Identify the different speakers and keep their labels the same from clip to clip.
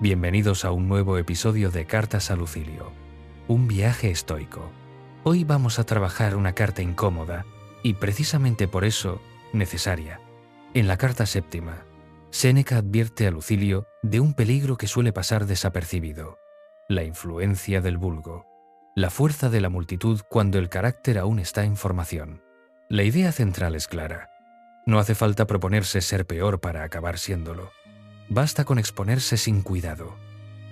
Speaker 1: Bienvenidos a un nuevo episodio de Cartas a Lucilio, un viaje estoico. Hoy vamos a trabajar una carta incómoda y precisamente por eso necesaria. En la carta séptima, Séneca advierte a Lucilio de un peligro que suele pasar desapercibido: la influencia del vulgo, la fuerza de la multitud cuando el carácter aún está en formación. La idea central es clara. No hace falta proponerse ser peor para acabar siéndolo. Basta con exponerse sin cuidado.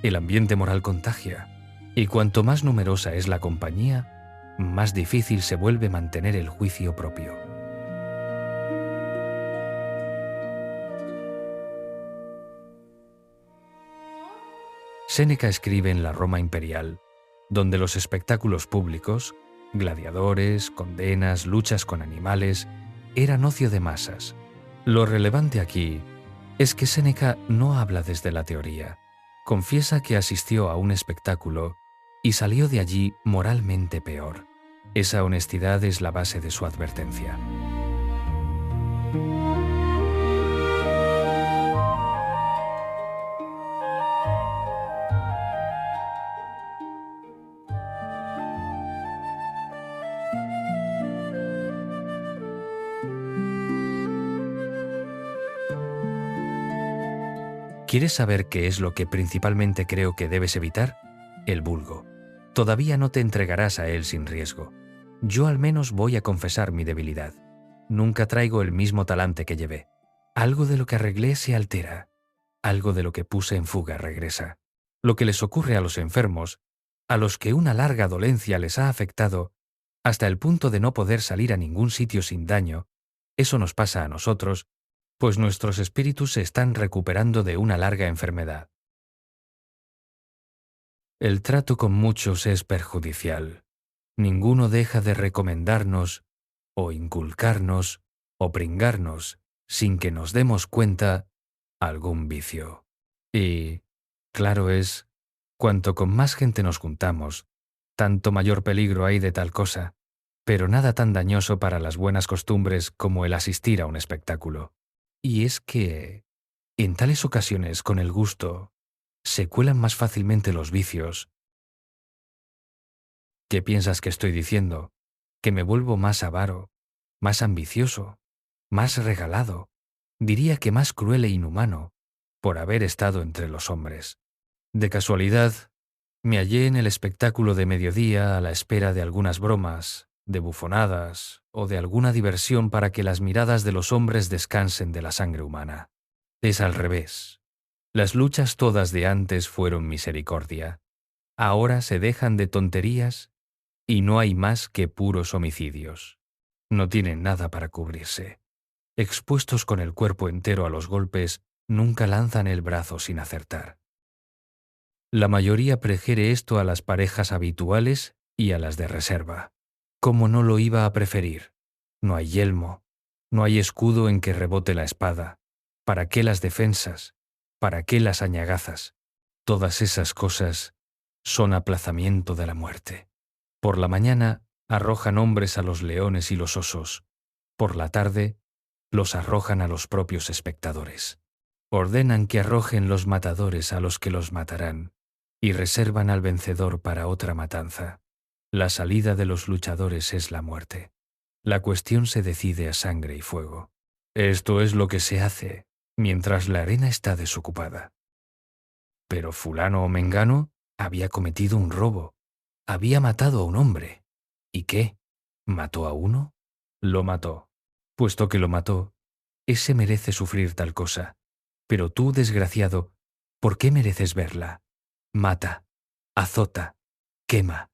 Speaker 1: El ambiente moral contagia, y cuanto más numerosa es la compañía, más difícil se vuelve mantener el juicio propio. Séneca escribe en la Roma imperial, donde los espectáculos públicos, gladiadores, condenas, luchas con animales, eran ocio de masas. Lo relevante aquí es que Séneca no habla desde la teoría. Confiesa que asistió a un espectáculo y salió de allí moralmente peor. Esa honestidad es la base de su advertencia. ¿Quieres saber qué es lo que principalmente creo que debes evitar? El vulgo. Todavía no te entregarás a él sin riesgo. Yo al menos voy a confesar mi debilidad. Nunca traigo el mismo talante que llevé. Algo de lo que arreglé se altera. Algo de lo que puse en fuga regresa. Lo que les ocurre a los enfermos, a los que una larga dolencia les ha afectado, hasta el punto de no poder salir a ningún sitio sin daño, eso nos pasa a nosotros, pues nuestros espíritus se están recuperando de una larga enfermedad. El trato con muchos es perjudicial. Ninguno deja de recomendarnos, o inculcarnos, o pringarnos, sin que nos demos cuenta, algún vicio. Y, claro es, cuanto con más gente nos juntamos, tanto mayor peligro hay de tal cosa, pero nada tan dañoso para las buenas costumbres como el asistir a un espectáculo. Y es que, en tales ocasiones, con el gusto, se cuelan más fácilmente los vicios. ¿Qué piensas que estoy diciendo? ¿Que me vuelvo más avaro, más ambicioso, más regalado? Diría que más cruel e inhumano, por haber estado entre los hombres. De casualidad, me hallé en el espectáculo de mediodía a la espera de algunas bromas, de bufonadas o de alguna diversión para que las miradas de los hombres descansen de la sangre humana. Es al revés. Las luchas todas de antes fueron misericordia. Ahora se dejan de tonterías y no hay más que puros homicidios. No tienen nada para cubrirse. Expuestos con el cuerpo entero a los golpes, nunca lanzan el brazo sin acertar. La mayoría prefiere esto a las parejas habituales y a las de reserva. ¿Cómo no lo iba a preferir? No hay yelmo, no hay escudo en que rebote la espada. ¿Para qué las defensas? ¿Para qué las añagazas? Todas esas cosas son aplazamiento de la muerte. Por la mañana arrojan hombres a los leones y los osos. Por la tarde los arrojan a los propios espectadores. Ordenan que arrojen los matadores a los que los matarán y reservan al vencedor para otra matanza. La salida de los luchadores es la muerte. La cuestión se decide a sangre y fuego. Esto es lo que se hace mientras la arena está desocupada. Pero fulano o mengano había cometido un robo. Había matado a un hombre. ¿Y qué? ¿Mató a uno? Lo mató. Puesto que lo mató, ese merece sufrir tal cosa. Pero tú, desgraciado, ¿por qué mereces verla? Mata, azota, quema.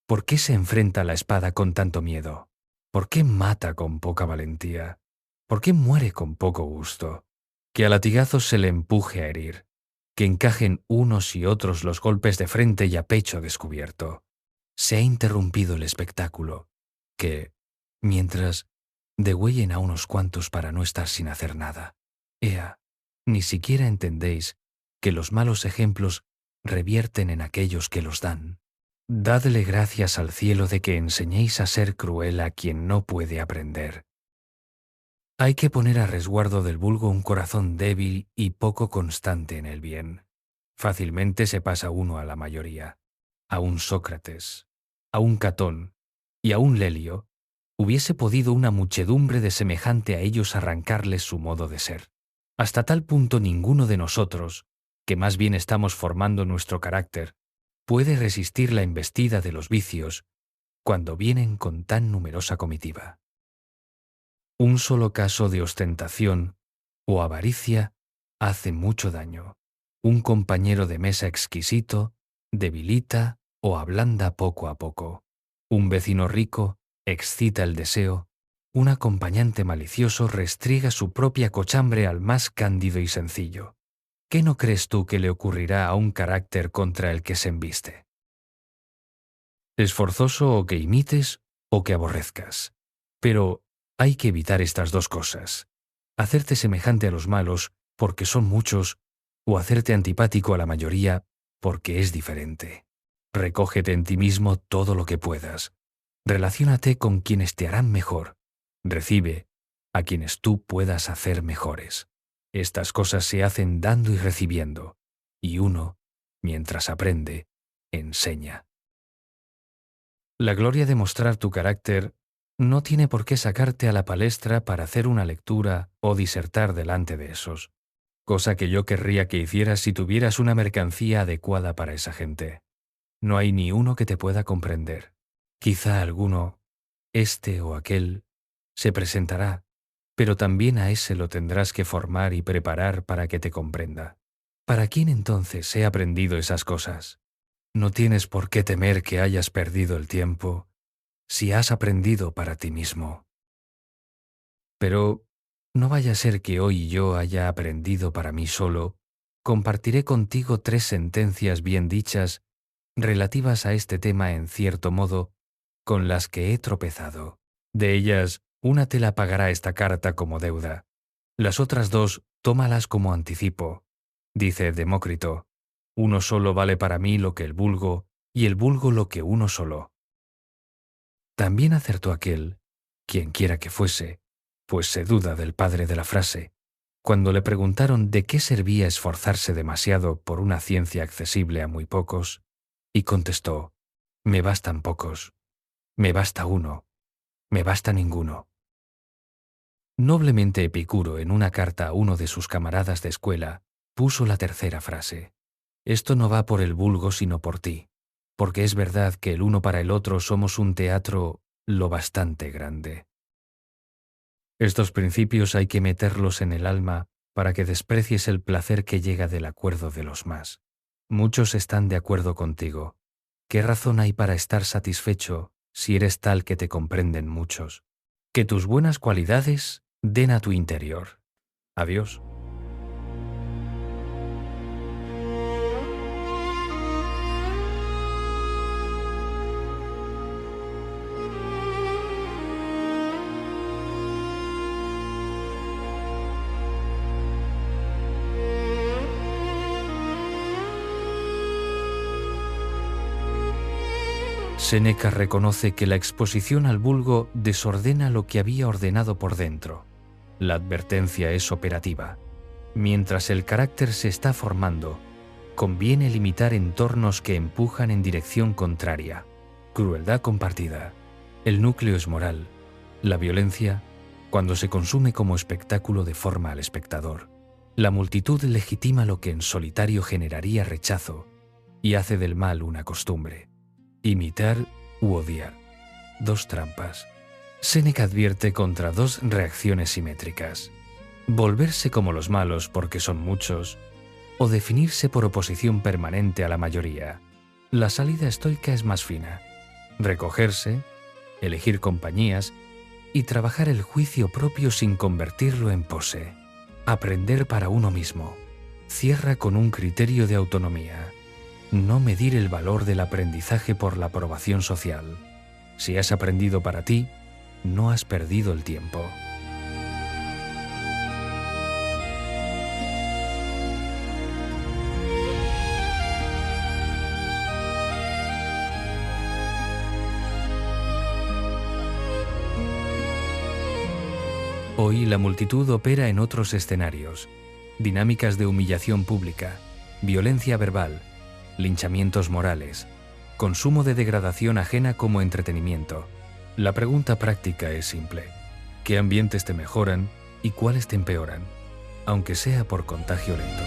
Speaker 1: ¿Por qué se enfrenta a la espada con tanto miedo? ¿Por qué mata con poca valentía? ¿Por qué muere con poco gusto? Que a latigazos se le empuje a herir, que encajen unos y otros los golpes de frente y a pecho descubierto. Se ha interrumpido el espectáculo, que, mientras, degüellen a unos cuantos para no estar sin hacer nada. Ea, ni siquiera entendéis que los malos ejemplos revierten en aquellos que los dan. Dadle gracias al cielo de que enseñéis a ser cruel a quien no puede aprender. Hay que poner a resguardo del vulgo un corazón débil y poco constante en el bien. Fácilmente se pasa uno a la mayoría. A un Sócrates, a un Catón y a un Lelio hubiese podido una muchedumbre de semejante a ellos arrancarles su modo de ser. Hasta tal punto ninguno de nosotros, que más bien estamos formando nuestro carácter, puede resistir la embestida de los vicios cuando vienen con tan numerosa comitiva. Un solo caso de ostentación o avaricia hace mucho daño. Un compañero de mesa exquisito debilita o ablanda poco a poco. Un vecino rico excita el deseo. Un acompañante malicioso restriega su propia cochambre al más cándido y sencillo. ¿Qué no crees tú que le ocurrirá a un carácter contra el que se embiste? Es forzoso o que imites o que aborrezcas. Pero hay que evitar estas dos cosas. Hacerte semejante a los malos porque son muchos o hacerte antipático a la mayoría porque es diferente. Recógete en ti mismo todo lo que puedas. Relaciónate con quienes te harán mejor. Recibe a quienes tú puedas hacer mejores. Estas cosas se hacen dando y recibiendo, y uno, mientras aprende, enseña. La gloria de mostrar tu carácter no tiene por qué sacarte a la palestra para hacer una lectura o disertar delante de esos, cosa que yo querría que hicieras si tuvieras una mercancía adecuada para esa gente. No hay ni uno que te pueda comprender. Quizá alguno, este o aquel, se presentará, pero también a ese lo tendrás que formar y preparar para que te comprenda. ¿Para quién entonces he aprendido esas cosas? No tienes por qué temer que hayas perdido el tiempo si has aprendido para ti mismo. Pero no vaya a ser que hoy yo haya aprendido para mí solo. Compartiré contigo 3 sentencias bien dichas relativas a este tema en cierto modo, con las que he tropezado. De ellas, una te la pagará esta carta como deuda. Las otras 2 tómalas como anticipo. Dice Demócrito, uno solo vale para mí lo que el vulgo, y el vulgo lo que uno solo. También acertó aquel, quien quiera que fuese, pues se duda del padre de la frase, cuando le preguntaron de qué servía esforzarse demasiado por una ciencia accesible a muy pocos, y contestó, me bastan pocos, me basta uno, me basta ninguno. Noblemente Epicuro, en una carta a uno de sus camaradas de escuela, puso la tercera frase, esto no va por el vulgo sino por ti, porque es verdad que el uno para el otro somos un teatro lo bastante grande. Estos principios hay que meterlos en el alma para que desprecies el placer que llega del acuerdo de los más. Muchos están de acuerdo contigo. ¿Qué razón hay para estar satisfecho si eres tal que te comprenden muchos? Que tus buenas cualidades den a tu interior. Adiós. Séneca reconoce que la exposición al vulgo desordena lo que había ordenado por dentro. La advertencia es operativa. Mientras el carácter se está formando, conviene limitar entornos que empujan en dirección contraria. Crueldad compartida. El núcleo es moral. La violencia, cuando se consume como espectáculo, deforma al espectador. La multitud legitima lo que en solitario generaría rechazo y hace del mal una costumbre. Imitar u odiar. 2 trampas. Séneca advierte contra 2 reacciones simétricas. Volverse como los malos porque son muchos, o definirse por oposición permanente a la mayoría. La salida estoica es más fina. Recogerse, elegir compañías y trabajar el juicio propio sin convertirlo en pose. Aprender para uno mismo. Cierra con un criterio de autonomía. No medir el valor del aprendizaje por la aprobación social. Si has aprendido para ti, no has perdido el tiempo. Hoy la multitud opera en otros escenarios, dinámicas de humillación pública, violencia verbal, linchamientos morales, consumo de degradación ajena como entretenimiento. La pregunta práctica es simple: ¿qué ambientes te mejoran y cuáles te empeoran, aunque sea por contagio lento?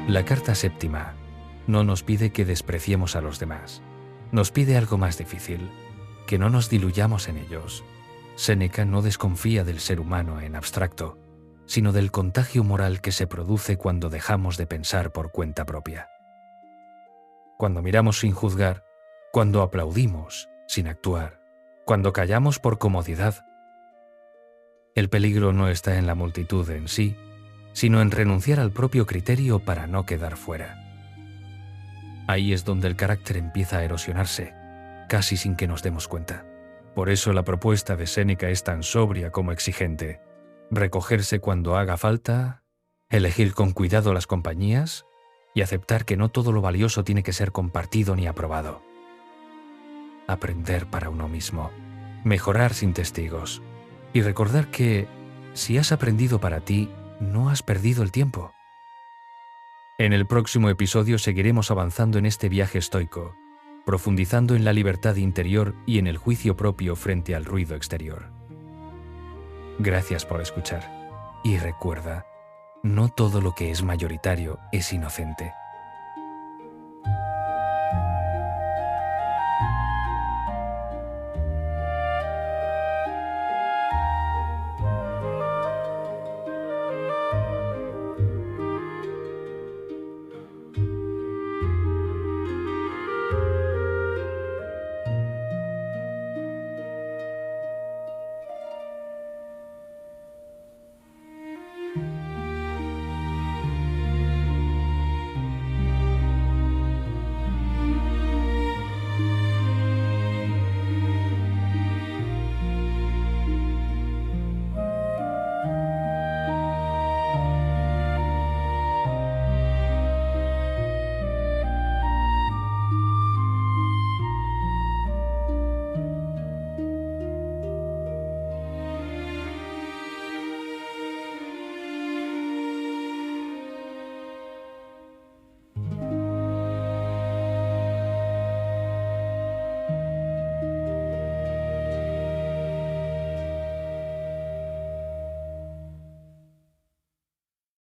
Speaker 1: La carta séptima no nos pide que despreciemos a los demás. Nos pide algo más difícil: que no nos diluyamos en ellos. Séneca no desconfía del ser humano en abstracto, sino del contagio moral que se produce cuando dejamos de pensar por cuenta propia. Cuando miramos sin juzgar, cuando aplaudimos sin actuar, cuando callamos por comodidad. El peligro no está en la multitud en sí, sino en renunciar al propio criterio para no quedar fuera. Ahí es donde el carácter empieza a erosionarse, casi sin que nos demos cuenta. Por eso la propuesta de Séneca es tan sobria como exigente: recogerse cuando haga falta, elegir con cuidado las compañías y aceptar que no todo lo valioso tiene que ser compartido ni aprobado. Aprender para uno mismo, mejorar sin testigos y recordar que, si has aprendido para ti, no has perdido el tiempo. En el próximo episodio seguiremos avanzando en este viaje estoico, profundizando en la libertad interior y en el juicio propio frente al ruido exterior. Gracias por escuchar. Y recuerda, no todo lo que es mayoritario es inocente.